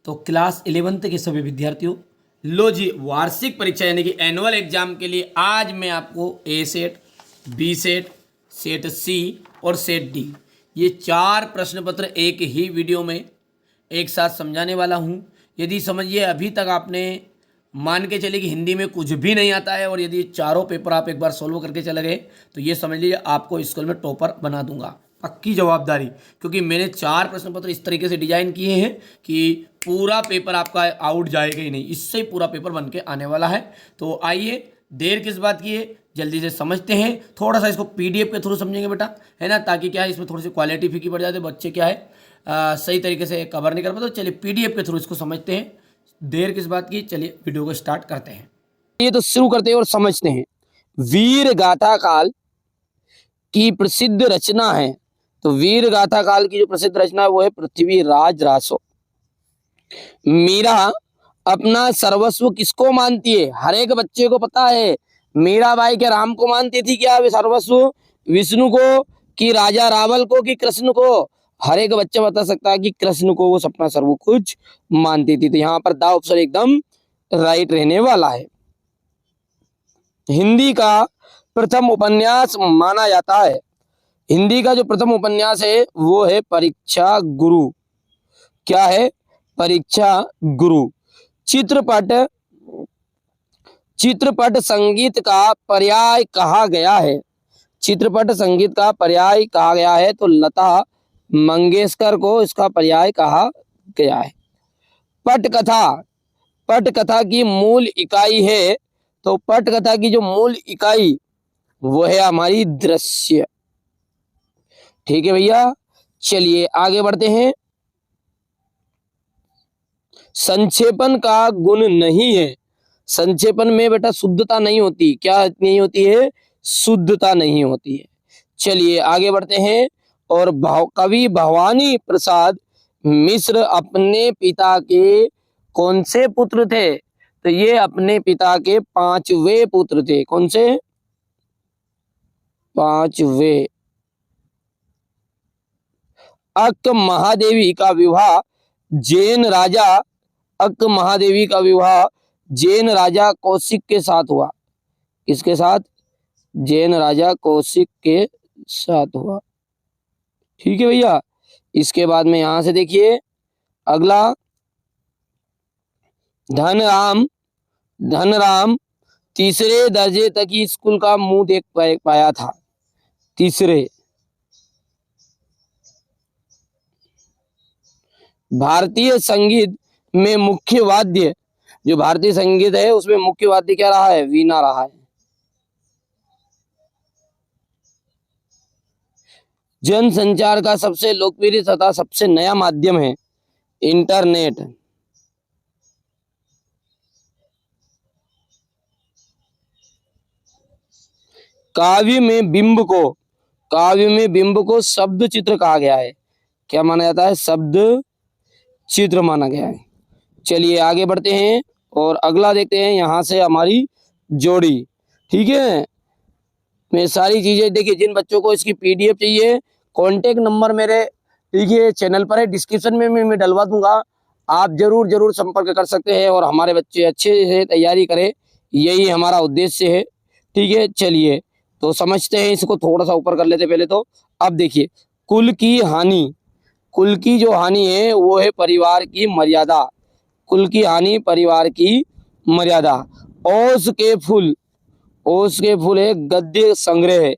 तो class 11th के सभी विद्यार्थियों, लो जी, वार्षिक परीक्षा यानी कि एनुअल एग्जाम के लिए आज मैं आपको ए सेट, बी सेट, सेट सी और सेट डी ये 4 प्रश्न पत्र एक ही वीडियो में एक साथ समझाने वाला हूँ। यदि समझिए अभी तक आपने मान के चले कि हिंदी में कुछ भी नहीं आता है और यदि चारों पेपर आप एक बार सॉल्व करके चले गए तो ये समझ लीजिए आपको स्कूल में टॉपर बना दूंगा, पक्की जवाबदारी। क्योंकि मैंने 4 प्रश्न पत्र इस तरीके से डिजाइन किए हैं कि पूरा पेपर आपका आउट जाएगा ही नहीं, इससे ही पूरा पेपर बन के आने वाला है। तो आइए, देर किस बात की है, जल्दी से समझते हैं। थोड़ा सा इसको पीडीएफ के थ्रू समझेंगे बेटा, है ना, ताकि क्या है इसमें थोड़ी सी क्वालिटी फीकी पड़ जाती है, बच्चे क्या है सही तरीके से कवर नहीं कर पाते। तो चलिए पीडीएफ के थ्रू इसको समझते हैं, देर किस बात की, चलिए वीडियो को स्टार्ट करते हैं। ये तो शुरू करते हैं और समझते हैं। वीर गाथा काल की प्रसिद्ध रचना है, तो वीर गाथा काल की जो प्रसिद्ध रचना है वो है पृथ्वीराज रासो। मीरा अपना सर्वस्व किसको मानती है? हर एक बच्चे को पता है। मीराबाई क्या राम को मानती थी क्या वे सर्वस्व? विष्णु को, कि राजा रावल को, कि कृष्ण को? हर एक बच्चा बता सकता है कि कृष्ण को वो अपना सर्व कुछ मानती थी। तो यहाँ पर द ऑप्शन एकदम राइट रहने वाला है। हिंदी का प्रथम उपन्यास माना जाता है, हिंदी का जो प्रथम उपन्यास है वो है परीक्षा गुरु। क्या है? परीक्षा गुरु। चित्रपट चित्रपट संगीत का पर्याय कहा गया है? चित्रपट संगीत का पर्याय कहा गया है तो लता मंगेशकर को इसका पर्याय कहा गया है। पटकथा, पटकथा की मूल इकाई है, तो पटकथा की जो मूल इकाई वो है हमारी दृश्य। ठीक है भैया, चलिए आगे बढ़ते हैं। संक्षेपण का गुण नहीं है, संक्षेपण में बेटा शुद्धता नहीं होती। क्या नहीं होती है? शुद्धता नहीं होती है। चलिए आगे बढ़ते हैं। और कवि भवानी प्रसाद मिश्र अपने पिता के कौन से पुत्र थे? तो ये अपने पिता के 5वें पुत्र थे। कौन से? 5वें। अक्क महादेवी का विवाह जैन राजा अक्क महादेवी का विवाह जैन राजा कौशिक के साथ हुआ। किसके साथ? जैन राजा कौशिक के साथ हुआ। ठीक है भैया, इसके बाद में यहां से देखिए अगला, धनराम धनराम तीसरे दर्जे तक ही स्कूल का मुंह देख पाया था। तीसरे। भारतीय संगीत में मुख्य वाद्य, जो भारतीय संगीत है उसमें मुख्य वाद्य क्या रहा है? वीणा रहा है। जनसंचार का सबसे लोकप्रिय तथा सबसे नया माध्यम है इंटरनेट। काव्य में बिंब को शब्द चित्र कहा गया है। क्या माना जाता है? शब्द चित्र माना गया है। चलिए आगे बढ़ते हैं और अगला देखते हैं यहां से हमारी जोड़ी। ठीक है, मैं सारी चीजें देखिए, जिन बच्चों को इसकी पीडीएफ चाहिए कांटेक्ट नंबर मेरे ठीक है चैनल पर है, डिस्क्रिप्शन में मैं डलवा दूंगा। आप जरूर जरूर संपर्क कर सकते हैं और हमारे बच्चे अच्छे से तैयारी करें, यही हमारा उद्देश्य है। ठीक है, चलिए तो समझते हैं, इसको थोड़ा सा ऊपर कर लेते पहले तो। अब देखिए, कुल की हानि, कुल की जो हानि है वो है परिवार की मर्यादा। कुल की हानि परिवार की मर्यादा। ओस के फूल, ओस के फूल है गद्य संग्रह,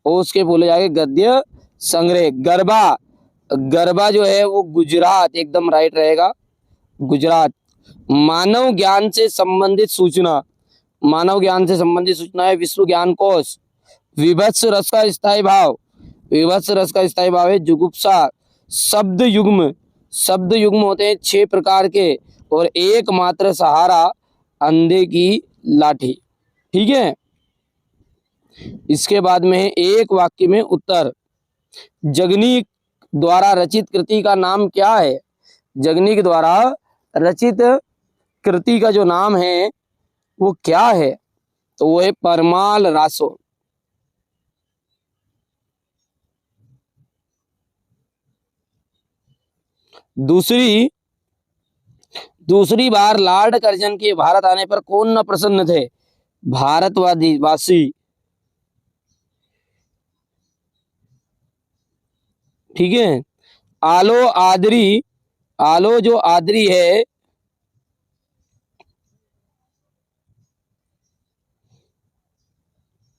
ओस के फूल जाके गद्य संग्रह। गरबा, गरबा जो है वो गुजरात, एकदम राइट रहेगा, गुजरात। मानव ज्ञान से संबंधित सूचना, मानव ज्ञान से संबंधित सूचना है विश्व ज्ञान कोश। विभत्स रस का स्थायी भाव, विभत्स रस का स्थायी भाव है जुगुप्सा। शब्द युग्म, शब्द युग्म होते हैं 6 प्रकार के, और एकमात्र सहारा अंधे की लाठी। ठीक है, इसके बाद में है एक वाक्य में उत्तर। जगनीक द्वारा रचित कृति का नाम क्या है? जगनीक द्वारा रचित कृति का जो नाम है वो क्या है? तो वो है परमाल रासो। दूसरी, दूसरी बार लॉर्ड कर्जन के भारत आने पर कौन न प्रसन्न थे? भारतवादी वासी, ठीक है। आलो आदरी, आलो जो आदरी है,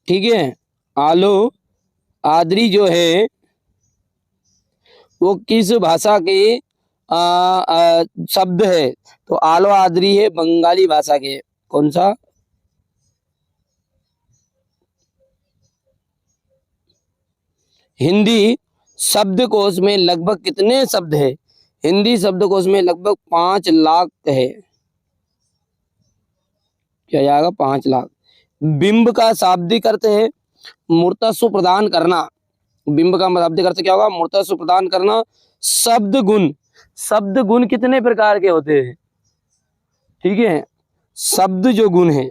ठीक है, आलो आदरी जो है वो किस भाषा के शब्द है? तो आलो आदरी है बंगाली भाषा के। कौन सा? हिंदी शब्दकोश में लगभग कितने शब्द है? हिंदी शब्दकोश में लगभग 5 लाख है। क्या जाएगा? 5 लाख। बिंब का शाब्दिक अर्थ है मूर्तस्व प्रदान करना। बिंब का शाब्दिक अर्थ क्या होगा? मूर्तस्व प्रदान करना। शब्द गुण, शब्द गुण कितने प्रकार के होते हैं? ठीक है, शब्द जो गुण है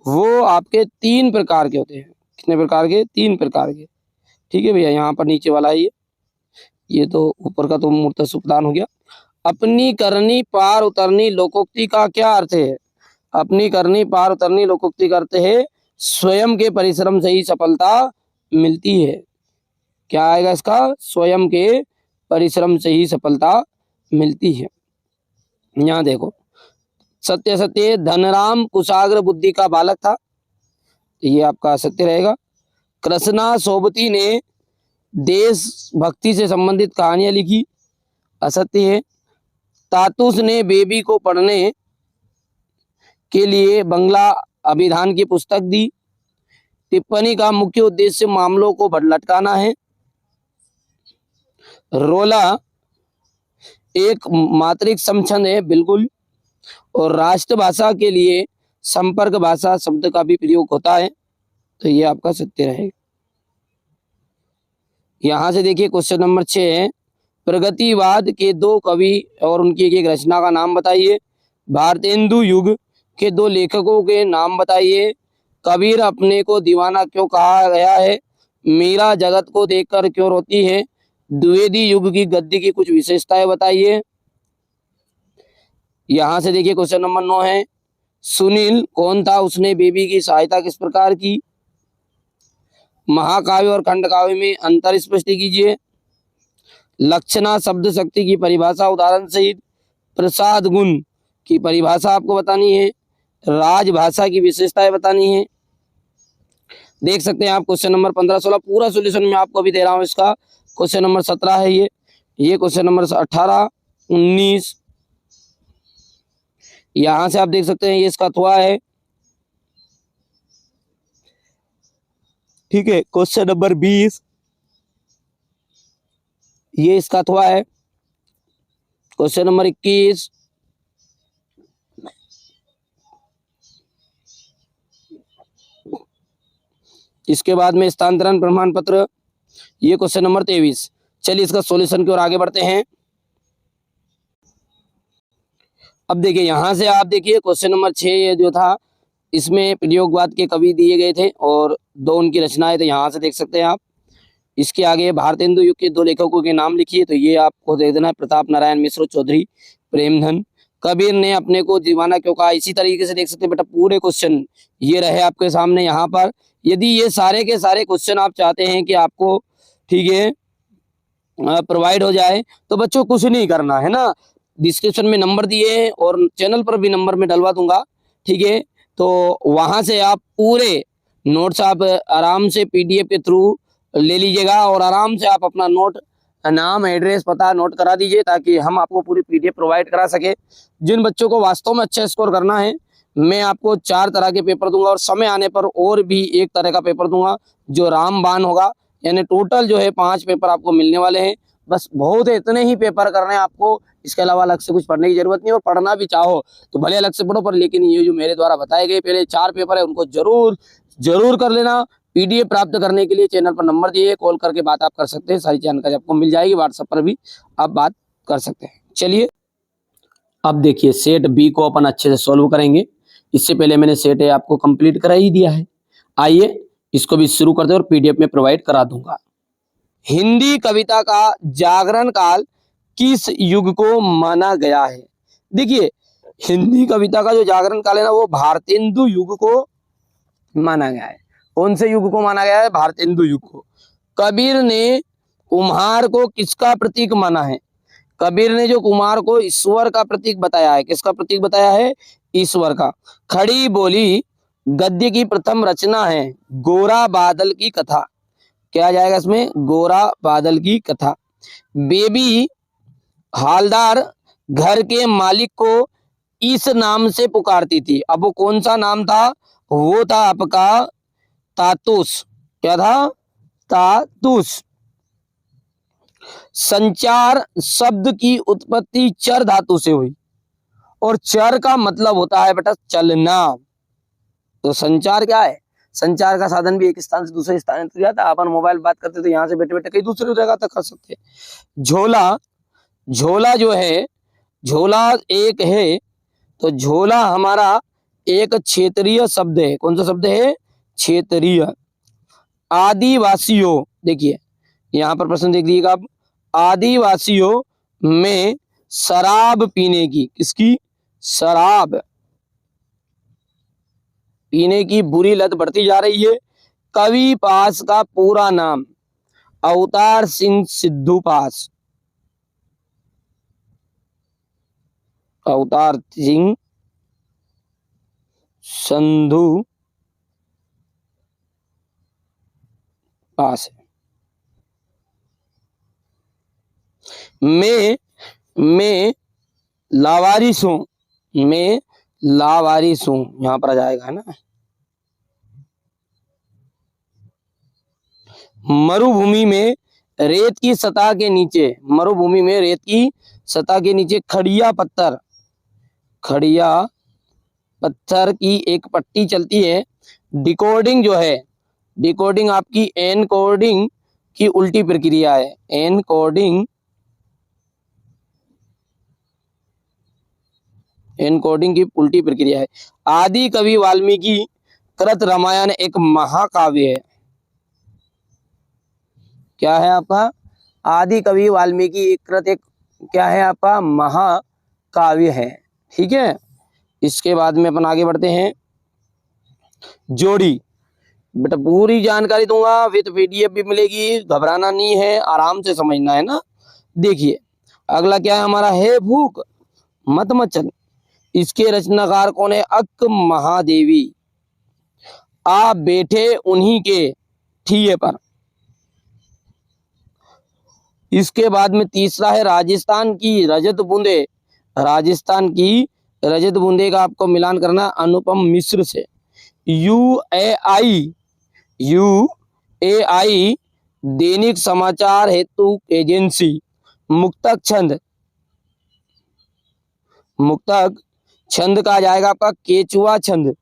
वो आपके 3 प्रकार के होते हैं। कितने प्रकार के? 3 प्रकार के। ठीक है भैया, यहाँ पर नीचे वाला है ये तो ऊपर का तो मूर्तस्व प्रदान हो गया। अपनी करनी पार उतरनी लोकोक्ति का क्या अर्थ है? अपनी करनी पार उतरनी लोकोक्ति का अर्थ है स्वयं के परिश्रम से ही सफलता मिलती है। क्या आएगा इसका? स्वयं के परिश्रम से ही सफलता मिलती है। यहाँ देखो, सत्य सत्य धनराम कुशाग्र बुद्धि का बालक था, ये आपका सत्य रहेगा। कृष्णा सोबती ने देशभक्ति से संबंधित कहानियां लिखी, असत्य है। तातुस ने बेबी को पढ़ने के लिए बंगला अभिधान की पुस्तक दी। टिप्पणी का मुख्य उद्देश्य मामलों को लटकाना है। रोला एक मात्रिक समछंद है, बिल्कुल। और राष्ट्रभाषा के लिए संपर्क भाषा शब्द का भी प्रयोग होता है, तो ये आपका सत्य रहेगा। यहां से देखिए क्वेश्चन नंबर 6 है, प्रगतिवाद के 2 कवि और उनकी एक रचना का नाम बताइए। भारतेंदु युग के 2 लेखकों के नाम बताइए। कबीर अपने को दीवाना क्यों कहा गया है? मीरा जगत को देखकर क्यों रोती है? द्विवेदी युग की गद्य की कुछ विशेषताएं बताइए। यहां से देखिए क्वेश्चन नंबर 9 है, सुनील कौन था? उसने बेबी की सहायता किस प्रकार की? महाकाव्य और खंडकाव्य में अंतर स्पष्ट कीजिए। लक्षणा शब्द शक्ति की परिभाषा उदाहरण सहित। प्रसाद गुण की परिभाषा आपको बतानी है। राजभाषा की विशेषताएं बतानी है। देख सकते हैं आप क्वेश्चन नंबर 15, 16 पूरा सॉल्यूशन मैं आपको अभी दे रहा हूं। इसका क्वेश्चन नंबर 17 है ये क्वेश्चन नंबर 18, 19, यहां से आप देख सकते हैं ये इसका थोड़ा है। ठीक है, क्वेश्चन नंबर 20 ये इसका थोड़ा है। क्वेश्चन नंबर 21, इसके बाद में स्थानांतरण प्रमाण पत्र, ये क्वेश्चन नंबर 23। चलिए इसका सॉल्यूशन की ओर आगे बढ़ते हैं। अब देखिए यहां से आप देखिए क्वेश्चन नंबर 6 ये जो था इसमें प्रयोगवाद के कवि दिए गए थे और 2 उनकी रचनाएं थे, यहां से देख सकते हैं आप। इसके आगे भारतेंदु युग के 2 लेखकों के नाम लिखिए, तो ये आपको देख देना है, प्रताप नारायण मिश्र चौधरी प्रेमधन। कबीर ने अपने को दीवाना क्यों कहा? इसी तरीके से देख सकते हैं बेटा पूरे क्वेश्चन ये रहे आपके सामने। यहाँ पर यदि ये सारे के सारे क्वेश्चन आप चाहते हैं कि आपको ठीक है प्रोवाइड हो जाए, तो बच्चों कुछ नहीं करना है ना, डिस्क्रिप्शन में नंबर दिए हैं और चैनल पर भी नंबर में डलवा दूंगा, ठीक है। तो वहां से आप पूरे नोट्स आप आराम से पीडीएफ के थ्रू ले लीजिएगा और आराम से आप अपना नोट नाम एड्रेस पता नोट करा दीजिए ताकि हम आपको पूरी पीडीएफ प्रोवाइड करा सके। जिन बच्चों को वास्तव में अच्छा स्कोर करना है मैं आपको 4 तरह के पेपर दूंगा और समय आने पर और भी 1 तरह का पेपर दूंगा जो रामबाण होगा, यानी टोटल जो है 5 पेपर आपको मिलने वाले हैं। बस बहुत है, इतने ही पेपर करने हैं आपको, इसके अलावा अलग से कुछ पढ़ने की जरूरत नहीं। और पढ़ना भी चाहो तो भले अलग से पढ़ो, पर लेकिन ये जो मेरे द्वारा बताए गए पहले 4 पेपर है उनको जरूर कर लेना। पीडीएफ प्राप्त करने के लिए चैनल पर नंबर दिए, कॉल करके बात आप कर सकते हैं, सारी जानकारी आपको मिल जाएगी। व्हाट्सएप पर भी आप बात कर सकते हैं। चलिए अब देखिए सेट बी को अपन अच्छे से सॉल्व करेंगे। इससे पहले मैंने सेट ए आपको कंप्लीट करा ही दिया है, आइए इसको भी शुरू करते हैं और पीडीएफ में प्रोवाइड करा दूंगा। हिंदी कविता का जागरण काल किस युग को माना गया है? देखिए हिंदी कविता का जो जागरण काल है ना, वो भारतेंदु युग को माना गया है। कौन से युग को माना गया है? भारतेंदु युग को। कबीर ने कुम्हार को किसका प्रतीक माना है? कबीर ने जो कुम्हार को ईश्वर का प्रतीक बताया है, किसका प्रतीक बताया है? ईश्वर का। खड़ी बोली गद्य की प्रथम रचना है गोरा बादल की कथा। क्या आ जाएगा इसमें? गोरा बादल की कथा। बेबी हालदार घर के मालिक को इस नाम से पुकारती थी। अब वो कौन सा नाम था? वो था आपका तातुस। क्या था? तातुस। संचार शब्द की उत्पत्ति चर धातु से हुई, और चर का मतलब होता है बेटा चलना। तो संचार क्या है? संचार का साधन भी एक स्थान से दूसरे स्थान पर जाता है। अपन मोबाइल बात करते तो यहाँ से बैठे बैठे कहीं दूसरी जगह तक कर सकते हैं। झोला, झोला जो है, झोला एक है, तो झोला हमारा एक क्षेत्रीय शब्द है। कौन सा शब्द है? क्षेत्रीय। आदिवासियों, देखिए यहां पर प्रश्न देख लीजिएगा आप। आदिवासियों में शराब पीने की, किसकी? शराब पीने की बुरी लत बढ़ती जा रही है। कवि पास का पूरा नाम अवतार सिंह सिद्धू पास। अवतार सिंह संधू पास है। मैं लावारिस हूं, मैं लावारिस हूं, यहां पर आ जाएगा, है ना। मरुभूमि में रेत की सतह के नीचे, मरुभूमि में रेत की सतह के नीचे खड़िया पत्थर, खड़िया पत्थर की एक पट्टी चलती है। डिकोडिंग जो है, डिकोडिंग आपकी एनकोडिंग की उल्टी प्रक्रिया है। एनकोडिंग, एनकोडिंग की उल्टी प्रक्रिया है। आदि कवि वाल्मीकि कृत रामायण एक महाकाव्य है। क्या है आपका? आदि कवि वाल्मीकि कृत एक क्या है आपका? महाकाव्य है। ठीक है, इसके बाद में अपन आगे बढ़ते हैं। जोड़ी, बेटा पूरी जानकारी दूंगा, विद पीडीएफ भी मिलेगी, घबराना नहीं है, आराम से समझना है ना। देखिए अगला क्या है हमारा? है भूख मत मचन। इसके रचनाकार कौन है? अक्क महादेवी। आप बैठे उन्हीं के ठिये पर। इसके बाद में तीसरा है राजस्थान की रजत बूंदे। राजस्थान की रजत बूंदे का आपको मिलान करना अनुपम मिश्र से। यूएआई दैनिक समाचार हेतु एजेंसी। मुक्तक छंद, मुक्तक छंद का जाएगा आपका केचुआ छंद।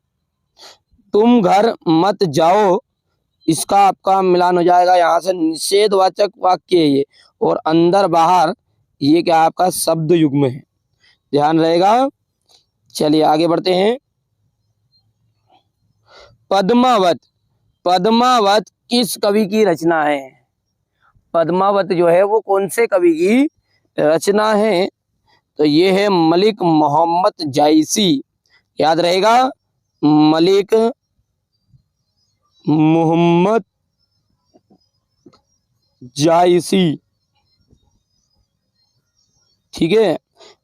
तुम घर मत जाओ, इसका आपका मिलान हो जाएगा यहां से निषेधवाचक वाक्य है ये, और अंदर बाहर ये क्या आपका शब्द युग्म है, ध्यान रहेगा। चलिए आगे बढ़ते हैं। पद्मावत, पद्मावत किस कवि की रचना है? पद्मावत जो है वो कौन से कवि की रचना है? तो ये है मलिक मोहम्मद जायसी। याद रहेगा, मलिक मोहम्मद जायसी। ठीक है।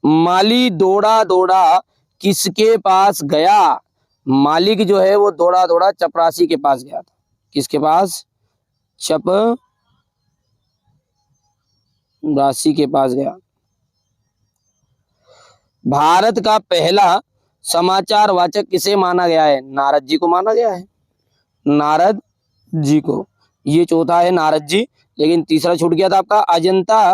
माली दौड़ा दौड़ा किसके पास गया? मालिक जो है वो दौड़ा दौड़ा चपरासी के पास गया था। किसके पास? चपरासी के पास गया। भारत का पहला समाचार वाचक किसे माना गया है? नारद जी को माना गया है, नारद जी को। ये चौथा है नारद जी, लेकिन तीसरा छूट गया था आपका। अजंता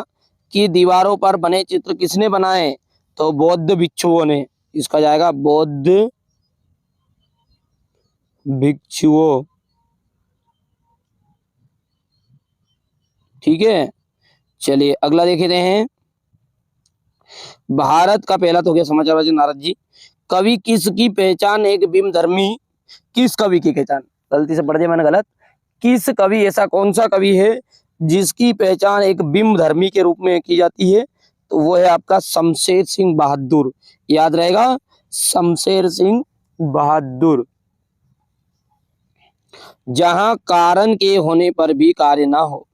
की दीवारों पर बने चित्र किसने बनाए? तो बौद्ध भिक्षुओं ने। इसका जाएगा बौद्ध भिक्षुओं। ठीक है, चलिए अगला देखते हैं। भारत का पहला तो हो गया समाचार वाचक नारद जी। कवि किसकी पहचान एक बिंब धर्मी? किस कवि की पहचान? गलती से पढ़ दिया मैंने गलत। किस कवि, ऐसा कौन सा कवि है जिसकी पहचान एक बिंब धर्मी के रूप में की जाती है? तो वो है आपका शमशेर सिंह बहादुर। याद रहेगा, शमशेर सिंह बहादुर। जहां कारण के होने पर भी कार्य ना हो,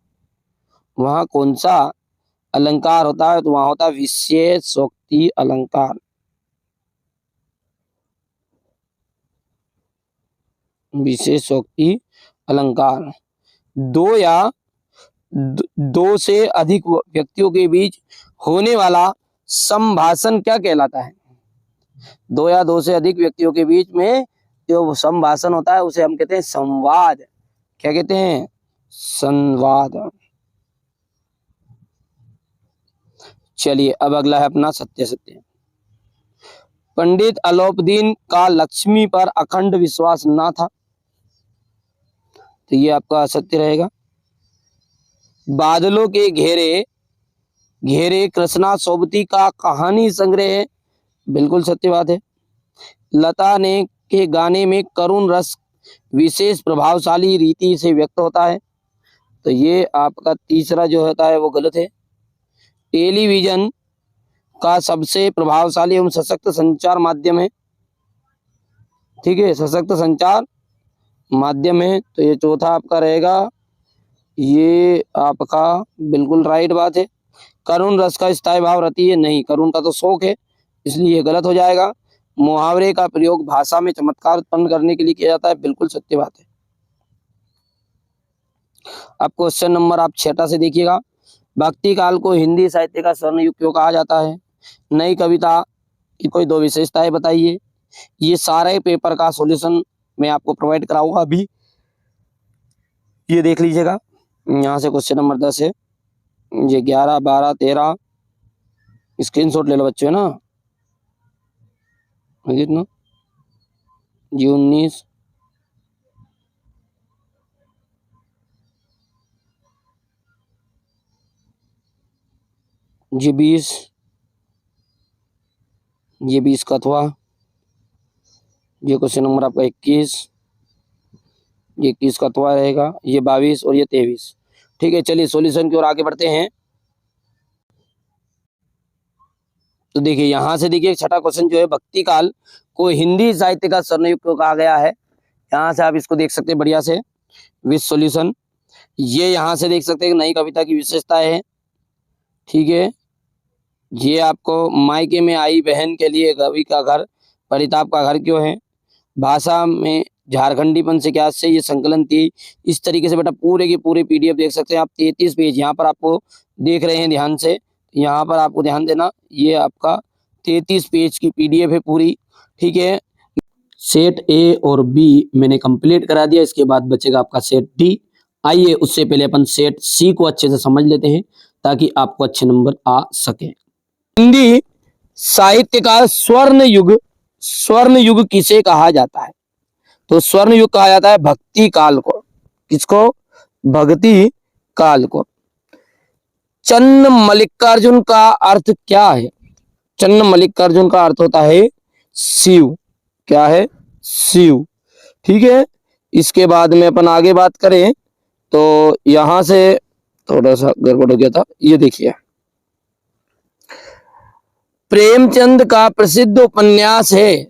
वहां कौन सा अलंकार होता है? तो वहां होता है विशेषोक्ति अलंकार। विशेषोक्ति अलंकार। दो या दो से अधिक व्यक्तियों के बीच होने वाला संभाषण क्या कहलाता है? दो या दो से अधिक व्यक्तियों के बीच में जो संभाषण होता है उसे हम कहते हैं संवाद। क्या कहते हैं? संवाद। चलिए अब अगला है अपना सत्य सत्य। पंडित अलाउद्दीन का लक्ष्मी पर अखंड विश्वास ना था, तो ये आपका असत्य रहेगा। बादलों के घेरे घेरे कृष्णा सोबती का कहानी संग्रह है, बिल्कुल सत्य बात है। लता ने के गाने में करुण रस विशेष प्रभावशाली रीति से व्यक्त होता है, तो ये आपका तीसरा जो होता है वो गलत है। टेलीविजन का सबसे प्रभावशाली एवं सशक्त संचार माध्यम है, ठीक है, सशक्त संचार माध्यम है, तो ये चौथा आपका रहेगा। ये आपका बिल्कुल राइट बात है। करुण रस का स्थायी भाव रहती है, नहीं, करुण का तो शौक है, इसलिए ये गलत हो जाएगा। मुहावरे का प्रयोग भाषा में चमत्कार उत्पन्न करने के लिए किया जाता है, बिल्कुल सत्य बात है। अब क्वेश्चन नंबर आप 6 से देखिएगा। भक्ति काल को हिंदी साहित्य का स्वर्ण युग क्यों कहा जाता है? नई कविता की कोई दो विशेषताएं बताइए। ये सारे पेपर का सॉल्यूशन मैं आपको प्रोवाइड कराऊंगा अभी, ये देख लीजिएगा। यहाँ से क्वेश्चन नंबर 10 है, ये 11, 12, 13 स्क्रीनशॉट ले लो बच्चों, है ना, कितना, ये 19, ये 20, ये 20 कथवा, ये क्वेश्चन नंबर आपका 21, ये 21 कथवा रहेगा, ये 22 और ये 23। ठीक है, चलिए सॉल्यूशन की ओर आगे बढ़ते हैं। तो देखिए यहाँ से देखिए छठा क्वेश्चन जो है, भक्ति काल को हिंदी साहित्य का स्वर्ण युग क्यों कहा गया है? यहाँ से आप इसको देख सकते हैं बढ़िया से विथ सॉल्यूशन। ये यहाँ से देख सकते हैं नई कविता की विशेषता है, ठीक है। ये आपको मायके में आई बहन के लिए कवि का घर परिताप का घर क्यों है? भाषा में झारखंडीपन से क्या से ये संकलन थी। इस तरीके से बेटा पूरे के पूरे पीडीएफ देख सकते हैं आप। 33 पेज यहाँ पर आपको देख रहे हैं ध्यान से, यहाँ पर आपको ध्यान देना, ये आपका 33 पेज की पीडीएफ है पूरी, ठीक है। सेट ए और बी मैंने कंप्लीट करा दिया, इसके बाद बचेगा आपका सेट डी। आइए उससे पहले अपन सेट सी को अच्छे से समझ लेते हैं ताकि आपको अच्छे नंबर आ सके। हिंदी साहित्य का स्वर्ण युग किसे कहा जाता है? तो स्वर्ण युग कहा जाता है भक्ति काल को। किसको? भक्ति काल को। चन्न मल्लिकार्जुन का अर्थ क्या है? चन्न मल्लिकार्जुन का अर्थ होता है शिव। क्या है? शिव, ठीक है। इसके बाद में अपन आगे बात करें तो यहां से थोड़ा सा गड़बड़ हो गया था, ये देखिए प्रेमचंद का प्रसिद्ध उपन्यास है,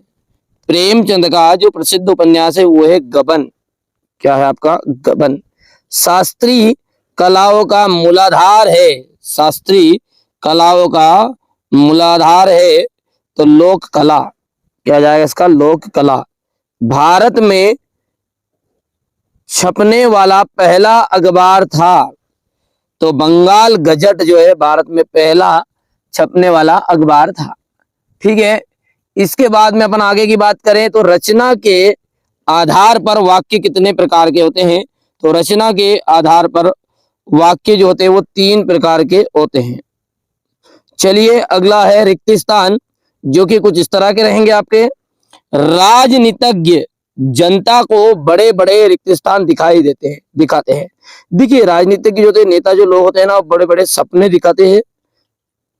प्रेमचंद का जो प्रसिद्ध उपन्यास है वो है गबन। क्या है आपका? गबन। शास्त्रीय कलाओं का मूलाधार है, शास्त्रीय कलाओं का मूलाधार है तो लोक कला। क्या जाएगा इसका? लोक कला। भारत में छपने वाला पहला अखबार था, तो बंगाल गजट जो है भारत में पहला छपने वाला अखबार था, ठीक है। इसके बाद में अपन आगे की बात करें तो रचना के आधार पर वाक्य कितने प्रकार के होते हैं? तो रचना के आधार पर वाक्य जो होते हैं वो 3 प्रकार के होते हैं। चलिए अगला है रिक्त स्थान, जो कि कुछ इस तरह के रहेंगे आपके। राजनीतिज्ञ जनता को बड़े बड़े रिक्त स्थान दिखाते हैं। देखिए राजनीतिज्ञ जो होते हैं, नेता जो लोग होते हैं ना, बड़े बड़े सपने दिखाते हैं,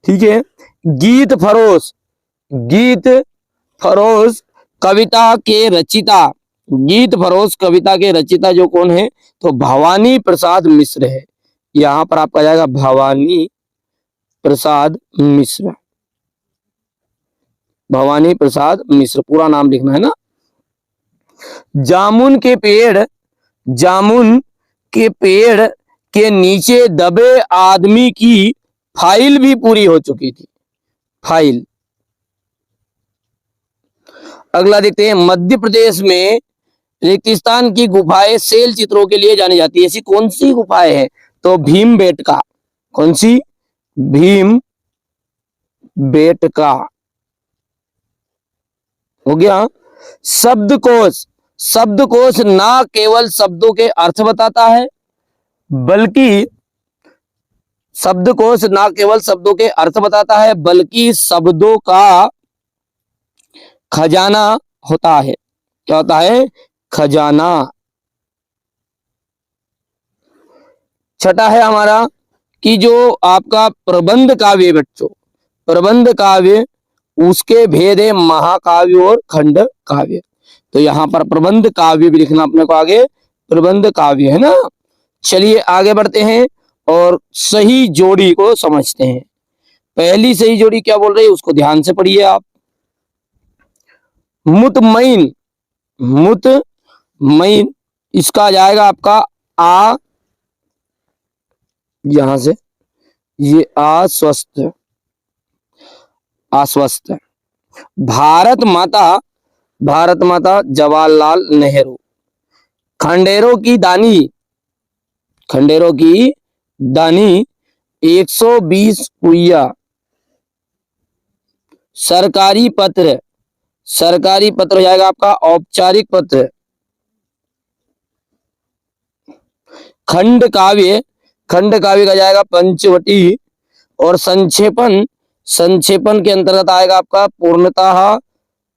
ठीक है। गीत फरोश कविता के रचिता, गीत फरोश कविता के रचिता जो कौन है? तो भवानी प्रसाद मिश्र है। यहाँ पर आपका जाएगा भवानी प्रसाद मिश्र, भवानी प्रसाद मिश्र, पूरा नाम लिखना है ना। जामुन के पेड़, जामुन के पेड़ के नीचे दबे आदमी की फाइल भी पूरी हो चुकी थी, फाइल। अगला देखते हैं, मध्य प्रदेश में रेगिस्तान की गुफाएं सेल चित्रों के लिए जानी जाती है, ऐसी कौन सी गुफाएं हैं? तो भीम बेटका, कौन सी? भीम बेटका हो गया। शब्दकोश, शब्दकोश ना केवल शब्दों के अर्थ बताता है, बल्कि शब्दकोश ना केवल शब्दों के अर्थ बताता है, बल्कि शब्दों का खजाना होता है। क्या होता है? खजाना। छठा है हमारा कि जो आपका प्रबंध काव्य बच्चों, प्रबंध काव्य उसके भेद है महाकाव्य और खंड काव्य। तो यहां पर प्रबंध काव्य भी लिखना अपने को आगे, प्रबंध काव्य है ना। चलिए आगे बढ़ते हैं और सही जोड़ी को समझते हैं। पहली सही जोड़ी क्या बोल रही है उसको ध्यान से पढ़िए आप। मुतमईन, मुतमईन इसका आ जाएगा आपका आ, यहां से ये आश्वस्त, आश्वस्त। भारत माता, भारत माता जवाहरलाल नेहरू। खंडेरों की दानी, खंडेरों की दानी 120 कुइया। सरकारी पत्र, सरकारी पत्र हो जाएगा आपका औपचारिक पत्र। खंड काव्य, खंड काव्य का जाएगा पंचवटी। और संक्षेपण, संक्षेपण के अंतर्गत आएगा आपका पूर्णतः,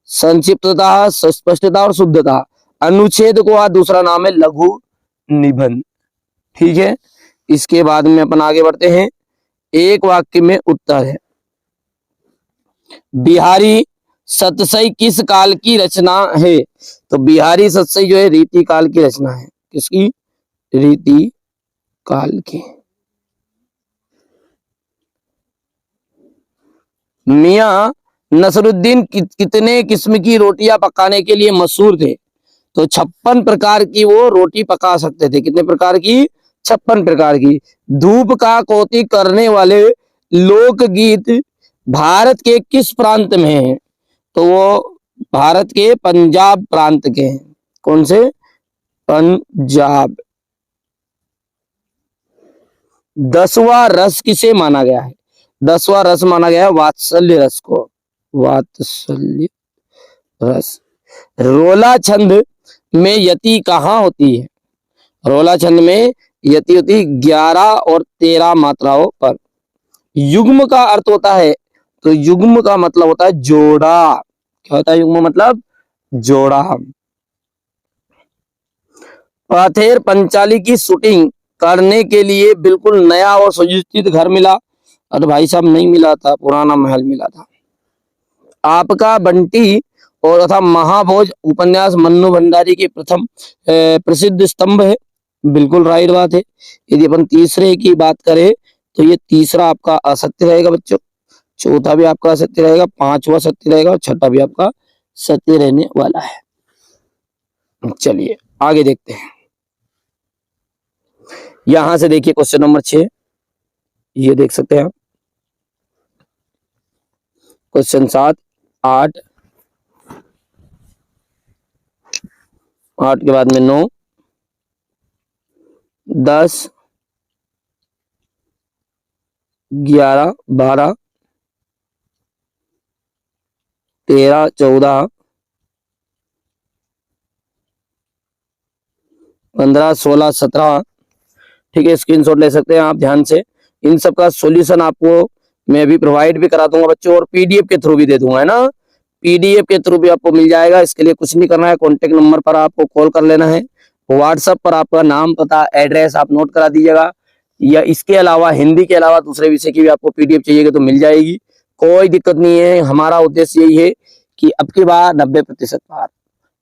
संक्षिप्तता, स्पष्टता और शुद्धता। अनुच्छेद को आज दूसरा नाम है लघु निबंध। ठीक है, इसके बाद में अपन आगे बढ़ते हैं। एक वाक्य में उत्तर है। बिहारी सतसई किस काल की रचना है? तो बिहारी सतसई जो है रीति काल की रचना है। किसकी? रीति काल की। मियां नसरुद्दीन कितने किस्म की रोटियां पकाने के लिए मशहूर थे? तो 56 प्रकार की वो रोटी पका सकते थे। कितने प्रकार की? 56 प्रकार की। धूप का कौतुक करने वाले लोकगीत भारत के किस प्रांत में हैं? तो वो भारत के पंजाब प्रांत के हैं। कौन से? पंजाब। 10वां रस किसे माना गया है? 10वां रस माना गया है वात्सल्य रस को, वात्सल्य रस। रोला छंद में यति कहाँ होती है? रोला छंद में यति होती 11 और 13 मात्राओं पर। युग्म का अर्थ होता है, तो युग्म का मतलब होता है जोड़ा। क्या होता है युग्म मतलब? जोड़ा। पाथेर पंचाली की शूटिंग करने के लिए बिल्कुल नया और सुसज्जित घर मिला। अरे भाई साहब नहीं मिला था, पुराना महल मिला था। आपका बंटी और तथा महाभोज उपन्यास मन्नू भंडारी के प्रथम प्रसिद्ध स्तंभ है। बिल्कुल राइट बात है। यदि अपन तीसरे की बात करें तो ये तीसरा आपका असत्य रहेगा बच्चों, चौथा भी आपका असत्य रहेगा, पांचवा सत्य रहेगा और छठा भी आपका सत्य रहने वाला है। चलिए आगे देखते हैं। यहां से देखिए क्वेश्चन नंबर 6, ये देख सकते हैं आप। क्वेश्चन 7, 8, 8 के बाद में 9, 10, 11, 12, 13, 14, 15, 16, 17। ठीक है, स्क्रीनशॉट ले सकते हैं आप ध्यान से। इन सब का सॉल्यूशन आपको मैं भी प्रोवाइड भी करा दूंगा बच्चों, और पीडीएफ के थ्रू भी दे दूंगा, है ना। पीडीएफ के थ्रू भी आपको मिल जाएगा। इसके लिए कुछ नहीं करना है, कॉन्टेक्ट नंबर पर आपको कॉल कर लेना है। व्हाट्सएप पर आपका नाम, पता, एड्रेस आप नोट करा दीजिएगा। या इसके अलावा हिंदी के अलावा दूसरे विषय की भी आपको पीडीएफ चाहिएगा तो मिल जाएगी, कोई दिक्कत नहीं है। हमारा उद्देश्य यही है कि अब की बार 90% पार।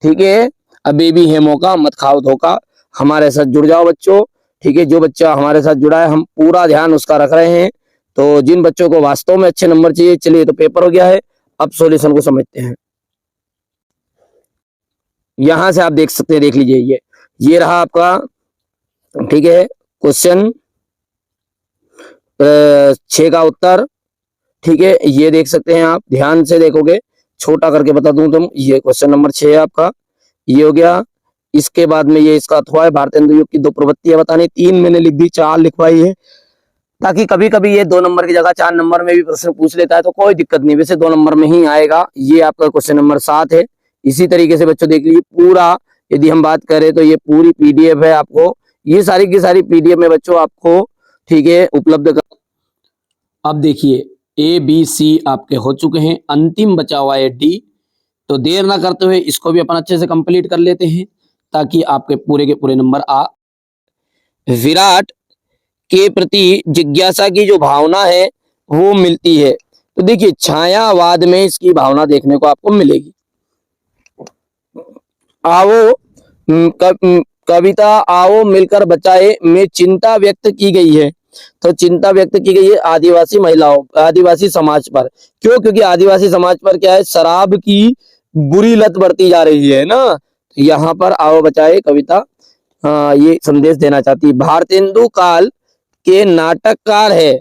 ठीक है, अभी भी है मौका, मत खाओ धोखा, हमारे साथ जुड़ जाओ बच्चों। ठीक है, जो बच्चा हमारे साथ जुड़ा है हम पूरा ध्यान उसका रख रहे हैं। तो जिन बच्चों को वास्तव में अच्छे नंबर चाहिए, चलिए तो पेपर हो गया है, अब सॉल्यूशन को समझते हैं। यहां से आप देख सकते हैं, देख लीजिए, ये रहा आपका, ठीक है, क्वेश्चन 6 का उत्तर, ठीक है, ये देख सकते हैं आप, ध्यान से देखोगे, छोटा करके बता दूं तुम, ये क्वेश्चन नंबर 6 है आपका, ये हो गया। इसके बाद में ये इसका अथवा है, भारतेंदु युग की 2 प्रवृत्तियां बतानी, 3 मैंने लिख दी, 4 लिखवाई है, ताकि कभी कभी ये 2 नंबर की जगह 4 नंबर में भी प्रश्न पूछ लेता है तो कोई दिक्कत नहीं, वैसे 2 नंबर में ही आएगा। ये आपका क्वेश्चन नंबर 7 है। इसी तरीके से बच्चों देख लीजिए पूरा, यदि हम बात करें तो ये पूरी पीडीएफ है, आपको ये सारी की सारी पीडीएफ में बच्चों आपको, ठीक है, उपलब्ध कर। अब देखिए ए बी सी आपके हो चुके हैं, अंतिम बचा हुआ है डी। तो देर ना करते हुए इसको भी अपन अच्छे से कंप्लीट कर लेते हैं, ताकि आपके पूरे के पूरे नंबर आ। विराट के प्रति जिज्ञासा की जो भावना है वो मिलती है। तो देखिए छायावाद में इसकी भावना देखने को आपको मिलेगी। आओ कविता आओ मिलकर बचाए में चिंता व्यक्त की गई है। तो चिंता व्यक्त की गई है आदिवासी महिलाओं, आदिवासी समाज पर। क्यों? क्योंकि आदिवासी समाज पर क्या है, शराब की बुरी लत बढ़ती जा रही है ना। तो यहाँ पर आओ बचाए कविता ये संदेश देना चाहती है। भारतेंदु काल के नाटककार है,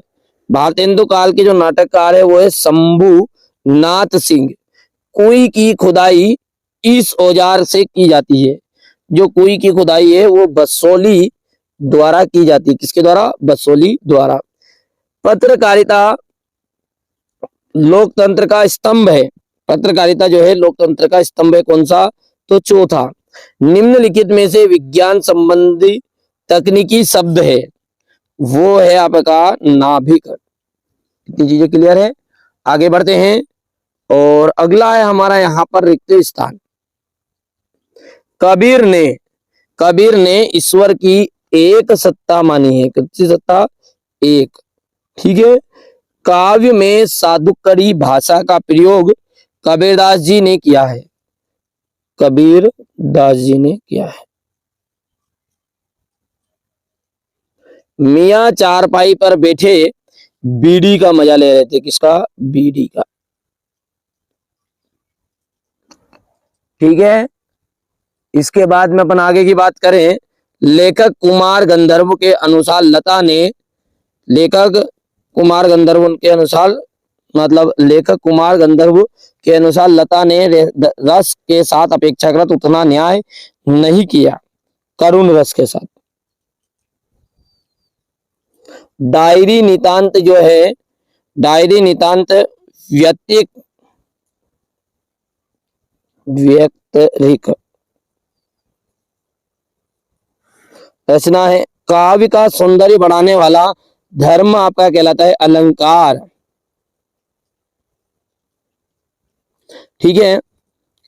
भारतेंदु काल के जो नाटककार है वो है शंभू नाथ सिंह। कुई की खुदाई इस औजार से की जाती है। जो कुई की खुदाई है वो बसोली द्वारा की जाती है। किसके द्वारा? बसोली द्वारा। पत्रकारिता लोकतंत्र का स्तंभ है। पत्रकारिता जो है लोकतंत्र का स्तंभ है। कौन सा? तो चौथा। निम्नलिखित में से विज्ञान संबंधी तकनीकी शब्द है, वो है आपका नाभिक। कितनी चीजें क्लियर है? आगे बढ़ते हैं और अगला है हमारा यहाँ पर रिक्त स्थान। कबीर ने ईश्वर की एक सत्ता मानी है। कितनी सत्ता? एक। ठीक है। काव्य में साधुकड़ी भाषा का प्रयोग कबीरदास जी ने किया है। कबीरदास जी ने किया है। मियाँ चारपाई पर बैठे बीड़ी का मजा ले रहे थे। किसका? बीड़ी का। ठीक है। इसके बाद में अपन आगे की बात करें, लेखक कुमार गंधर्व के अनुसार लता ने, लेखक कुमार गंधर्व के अनुसार, मतलब लेखक कुमार गंधर्व के अनुसार लता ने रस के साथ अपेक्षाकृत उतना न्याय नहीं किया करुण रस के साथ। डायरी नितांत जो है, डायरी नितांत व्यक्तिक रचना है। काव्य का सौंदर्य बढ़ाने वाला धर्म आपका कहलाता है अलंकार। ठीक है।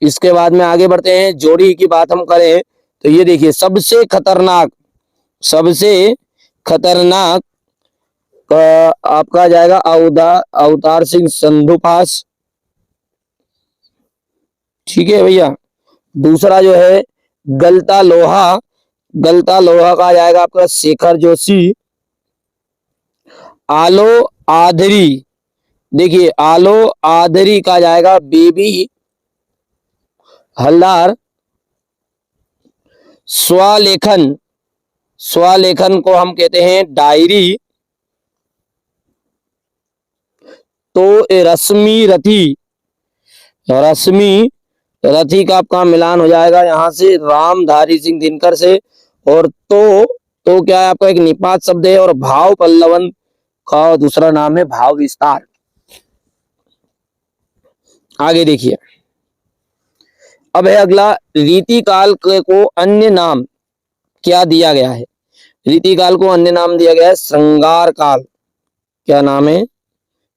इसके बाद में आगे बढ़ते हैं। जोड़ी की बात हम करें तो ये देखिए, सबसे खतरनाक आपका जाएगा अवतार सिंह संधुपास। ठीक है भैया। दूसरा जो है गलता लोहा का आ जाएगा आपका शेखर जोशी। आलो आधरी, देखिए आलो आधरी का जाएगा बेबी हल्दार। स्वलेखन को हम कहते हैं डायरी। तो रश्मि रथी का आपका मिलान हो जाएगा यहां से रामधारी सिंह दिनकर से। और तो क्या है आपका एक निपात शब्द है। और भाव पल्लवन का दूसरा नाम है भाव विस्तार। आगे देखिए, अब है अगला, रीतिकाल को अन्य नाम क्या दिया गया है? रीतिकाल को अन्य नाम दिया गया है श्रृंगार काल। क्या नाम है?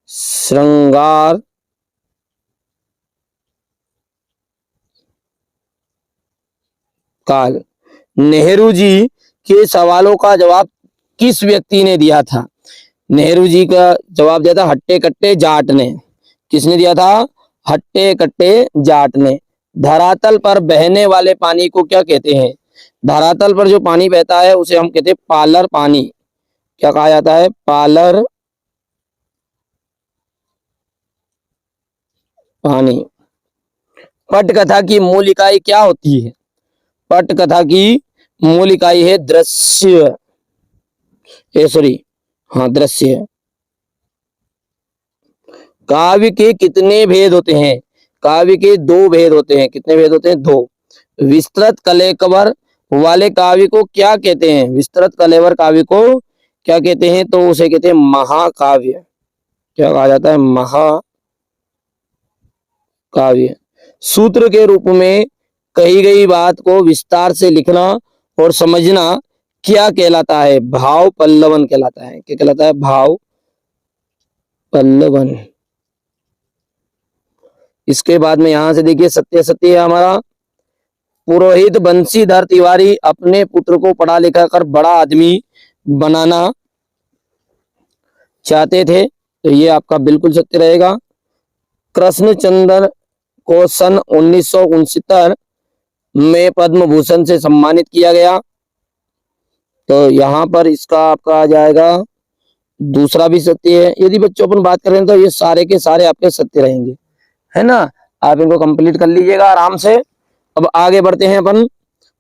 श्रृंगार काल। नेहरू जी के सवालों का जवाब किस व्यक्ति ने दिया था? नेहरू जी का जवाब दिया था हट्टे कट्टे जाट ने। किसने दिया था? हट्टे कट्टे जाट ने। धरातल पर बहने वाले पानी को क्या कहते हैं? धरातल पर जो पानी बहता है उसे हम कहते हैं पालर पानी। क्या कहा जाता है? पालर पानी। पटकथा की मूल इकाई क्या होती है? पटकथा की मूल इकाई है दृश्य, हाँ दृश्य। काव्य के कितने भेद होते हैं? काव्य के दो भेद होते हैं। कितने भेद होते हैं? दो। विस्तृत कलेवर वाले काव्य को क्या कहते हैं? विस्तृत कलेवर काव्य को क्या कहते हैं? तो उसे कहते हैं महाकाव्य। क्या कहा जाता है? महाकाव्य। सूत्र के रूप में कही गई बात को विस्तार से लिखना और समझना क्या कहलाता है? भाव पल्लवन कहलाता है। क्या कहलाता है? भाव पल्लवन। इसके बाद में यहां से देखिए सत्य सत्य है हमारा। पुरोहित बंशीधर तिवारी अपने पुत्र को पढ़ा लिखा कर बड़ा आदमी बनाना चाहते थे, तो ये आपका बिल्कुल सत्य रहेगा। कृष्णचंद्र को सन 1969 में पद्म भूषण से सम्मानित किया गया, तो यहाँ पर इसका आपका आ जाएगा दूसरा भी सत्य है। यदि बच्चों अपन बात करें तो ये सारे के सारे आपके सत्य रहेंगे, है ना। आप इनको कंप्लीट कर लीजिएगा आराम से। अब आगे बढ़ते हैं अपन,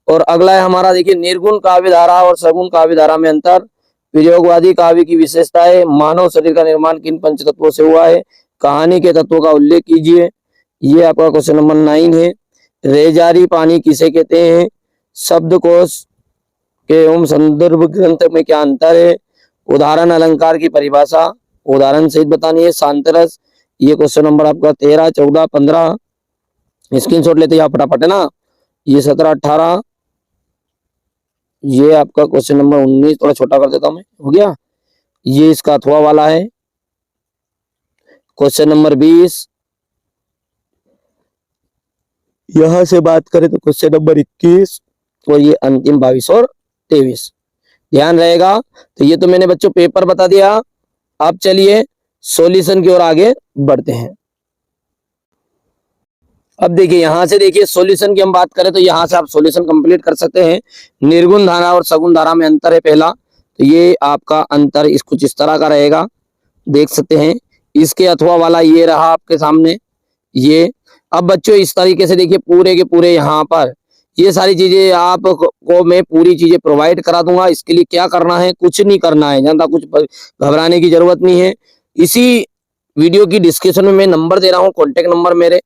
और अगला है हमारा देखिए निर्गुण काव्य धारा और सगुण काव्य धारा में अंतर। प्रयोगवादी काव्य की विशेषताएं। मानव शरीर का निर्माण किन पंच तत्वों से हुआ है? कहानी के तत्वों का उल्लेख कीजिए। ये आपका क्वेश्चन नंबर 9 है। रेजारी पानी किसे कहते हैं? शब्दकोश के एवं संदर्भ ग्रंथ में क्या अंतर है? उदाहरण अलंकार की परिभाषा उदाहरण सहित बतानी है। शांतरस, ये क्वेश्चन नंबर आपका 13, 14, 15 स्क्रीनशॉट लेते हैं फटाफट, है ना। ये 17, 18, ये आपका क्वेश्चन नंबर 19 थोड़ा छोटा कर देता हूं मैं, हो गया। ये इसका अथवा वाला है। क्वेश्चन नंबर 20, यहां से बात करें तो क्वेश्चन नंबर 21 और ये अंतिम 22 और 23 ध्यान रहेगा। तो ये तो मैंने बच्चों पेपर बता दिया। अब चलिए सॉल्यूशन की ओर आगे बढ़ते हैं। अब देखिए यहां से देखिए सॉल्यूशन की हम बात करें तो यहां से आप सॉल्यूशन कंप्लीट कर सकते हैं। निर्गुण धारा और सगुण धारा में अंतर है पहला, तो ये आपका अंतर इस कुछ इस तरह का रहेगा, देख सकते हैं। इसके अथवा वाला ये रहा आपके सामने ये। अब बच्चों इस तरीके से देखिए पूरे के पूरे यहाँ पर ये सारी चीजें आपको मैं पूरी चीजें प्रोवाइड करा दूंगा। इसके लिए क्या करना है? कुछ नहीं करना है, ज्यादा कुछ घबराने की जरूरत नहीं है। इसी वीडियो की डिस्क्रिप्शन में मैं नंबर दे रहा हूँ, कॉन्टेक्ट नंबर मेरे,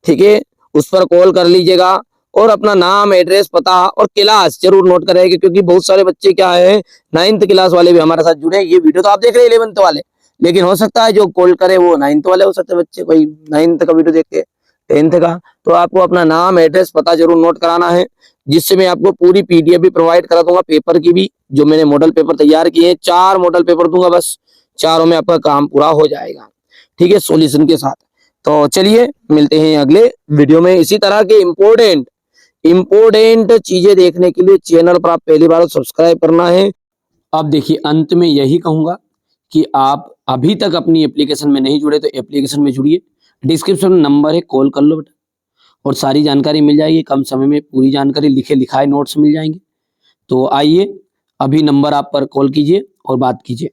ठीक है, उस पर कॉल कर लीजिएगा और अपना नाम, एड्रेस, पता और क्लास जरूर नोट करेंगे, क्योंकि बहुत सारे बच्चे क्या है 9th क्लास वाले भी हमारे साथ जुड़े। ये वीडियो तो आप देख रहे हैं 11th वाले, लेकिन हो सकता है जो कॉल करे वो 9th वाले हो सकते हैं बच्चे, कोई 9th का वीडियो देख के 10th का। तो आपको अपना नाम, एड्रेस, पता जरूर नोट कराना है, जिससे मैं आपको पूरी पीडीएफ भी प्रोवाइड करा दूंगा, पेपर की भी, जो मैंने मॉडल पेपर तैयार किए हैं। 4 मॉडल पेपर दूंगा, बस 4 में आपका काम पूरा हो जाएगा, ठीक है, सॉल्यूशन के साथ। तो चलिए मिलते हैं अगले वीडियो में। इसी तरह के इंपोर्टेंट चीजें देखने के लिए चैनल पर आप पहली बार सब्सक्राइब करना है। अब देखिए अंत में यही कहूंगा कि आप अभी तक अपनी एप्लीकेशन में नहीं जुड़े तो एप्लीकेशन में जुड़िए, डिस्क्रिप्शन में नंबर है, कॉल कर लो बेटा, और सारी जानकारी मिल जाएगी। कम समय में पूरी जानकारी लिखे लिखाए नोट्स मिल जाएंगे। तो आइए अभी नंबर आप पर कॉल कीजिए और बात कीजिए।